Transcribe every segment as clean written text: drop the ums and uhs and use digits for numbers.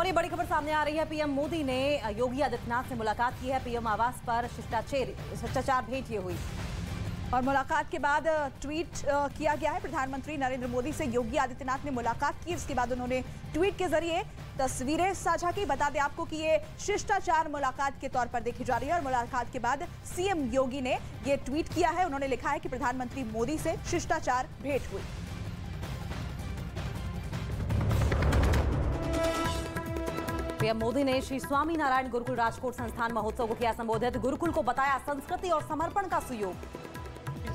और ये बड़ी खबर सामने आ रही है। पीएम मोदी ने योगी आदित्यनाथ से मुलाकात की है। पीएम आवास पर शिष्टाचार भेंट ये हुई और मुलाकात के बाद ट्वीट किया गया है। प्रधानमंत्री नरेंद्र मोदी से योगी आदित्यनाथ ने मुलाकात की। इसके बाद उन्होंने ट्वीट के जरिए तस्वीरें साझा की। बता दें आपको कि ये शिष्टाचार मुलाकात के तौर पर देखी जा रही है और मुलाकात के बाद सीएम योगी ने ये ट्वीट किया है। उन्होंने लिखा है कि प्रधानमंत्री मोदी से शिष्टाचार भेंट हुई। पीएम मोदी ने श्री स्वामीनारायण गुरुकुल राजकोट संस्थान महोत्सव को किया संबोधित। गुरुकुल को बताया संस्कृति और समर्पण का सुयोग।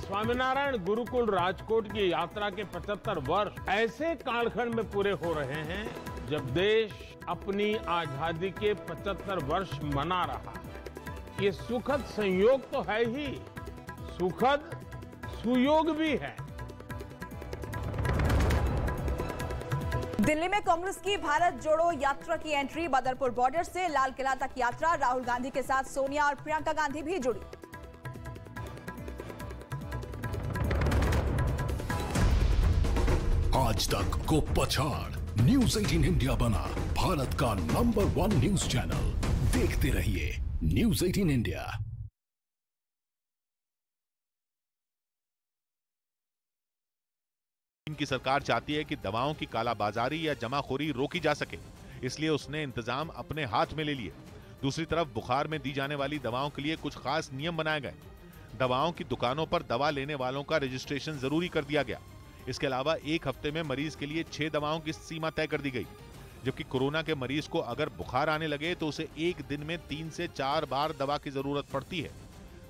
स्वामीनारायण गुरुकुल राजकोट की यात्रा के 75 वर्ष ऐसे कालखंड में पूरे हो रहे हैं जब देश अपनी आजादी के 75 वर्ष मना रहा है। ये सुखद संयोग तो है ही, सुखद सुयोग भी है। दिल्ली में कांग्रेस की भारत जोड़ो यात्रा की एंट्री। बदरपुर बॉर्डर से लाल किला तक यात्रा। राहुल गांधी के साथ सोनिया और प्रियंका गांधी भी जुड़ी। आज तक को पछाड़ न्यूज़ 18 इंडिया बना भारत का नंबर 1 न्यूज चैनल। देखते रहिए न्यूज़ 18 इंडिया। की सरकार चाहती है कि दवाओं की कालाबाजारी या जमाखोरी रोकी जा सके, इसलिए उसने इंतजाम अपने हाथ में ले लिए। दूसरी तरफ बुखार में दी जाने वाली दवाओं के लिए कुछ खास नियम बनाए गए। दवाओं की दुकानों पर दवा लेने वालों का रजिस्ट्रेशन जरूरी कर दिया गया। इसके अलावा एक हफ्ते में मरीज के लिए 6 दवाओं की सीमा तय कर दी गई, जबकि कोरोना के मरीज को अगर बुखार आने लगे तो उसे एक दिन में 3 से 4 बार दवा की जरूरत पड़ती है।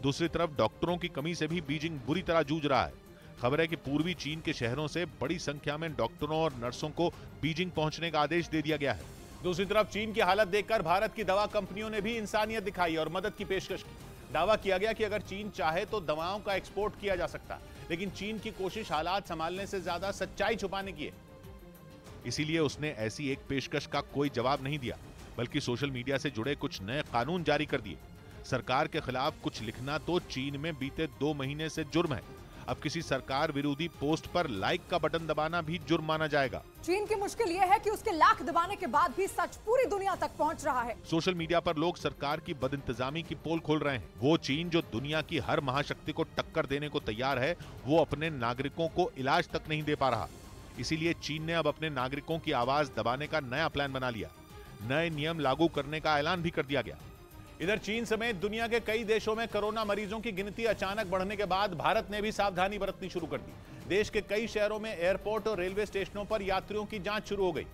दूसरी तरफ डॉक्टरों की कमी से भी बीजिंग बुरी तरह जूझ रहा है। खबर है कि पूर्वी चीन के शहरों से बड़ी संख्या में डॉक्टरों और नर्सों को बीजिंग पहुंचने का आदेश दे दिया गया है। दूसरी तरफ चीन की हालत देखकर भारत की दवा कंपनियों ने भी इंसानियत दिखाई और मदद की पेशकश की। दावा किया गया कि अगर चीन चाहे तो दवाओं का एक्सपोर्ट किया जा सकता है, लेकिन चीन की कोशिश हालात संभालने से ज्यादा सच्चाई छुपाने की है। इसीलिए उसने ऐसी एक पेशकश का कोई जवाब नहीं दिया, बल्कि सोशल मीडिया से जुड़े कुछ नए कानून जारी कर दिए। सरकार के खिलाफ कुछ लिखना तो चीन में बीते 2 महीने से जुर्म है। अब किसी सरकार विरोधी पोस्ट पर लाइक का बटन दबाना भी जुर्म माना जाएगा। चीन की मुश्किल यह है कि उसके लाख दबाने के बाद भी सच पूरी दुनिया तक पहुंच रहा है। सोशल मीडिया पर लोग सरकार की बदइंतजामी की पोल खोल रहे हैं। वो चीन जो दुनिया की हर महाशक्ति को टक्कर देने को तैयार है, वो अपने नागरिकों को इलाज तक नहीं दे पा रहा। इसीलिए चीन ने अब अपने नागरिकों की आवाज दबाने का नया प्लान बना लिया। नए नियम लागू करने का ऐलान भी कर दिया गया। इधर चीन समेत दुनिया के कई देशों में कोरोना मरीजों की गिनती अचानक बढ़ने के बाद भारत ने भी सावधानी बरतनी शुरू कर दी। देश के कई शहरों में एयरपोर्ट और रेलवे स्टेशनों पर यात्रियों की जांच शुरू हो गई।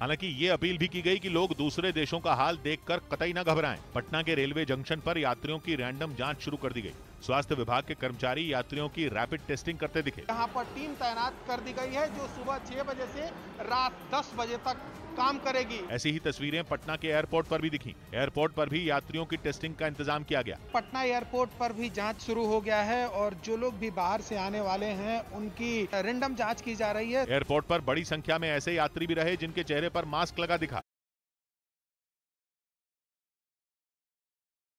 हालांकि ये अपील भी की गई कि लोग दूसरे देशों का हाल देखकर कतई न घबराएं। पटना के रेलवे जंक्शन पर यात्रियों की रैंडम जांच शुरू कर दी गई। स्वास्थ्य विभाग के कर्मचारी यात्रियों की रैपिड टेस्टिंग करते दिखे। यहाँ पर टीम तैनात कर दी गई है जो सुबह 6 बजे से रात 10 बजे तक काम करेगी। ऐसी ही तस्वीरें पटना के एयरपोर्ट पर भी दिखी। एयरपोर्ट पर भी यात्रियों की टेस्टिंग का इंतजाम किया गया। पटना एयरपोर्ट पर भी जांच शुरू हो गया है और जो लोग भी बाहर से आने वाले हैं उनकी रैंडम जांच की जा रही है। एयरपोर्ट पर बड़ी संख्या में ऐसे यात्री भी रहे जिनके चेहरे पर मास्क लगा दिखा।